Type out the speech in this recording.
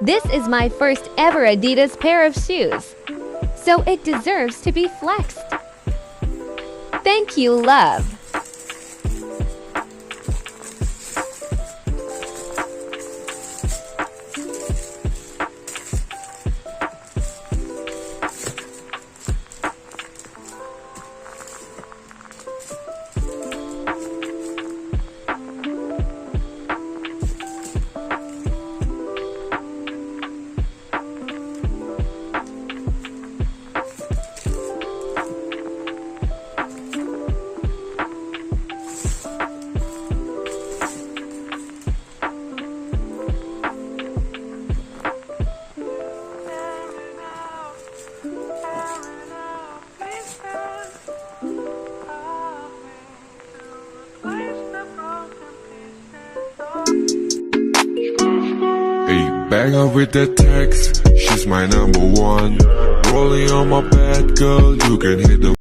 This is my first ever Adidas pair of shoes, so it deserves to be flexed. Thank you, love. Bag up with that text, she's my number one. Rolling on my bed, girl, you can hit the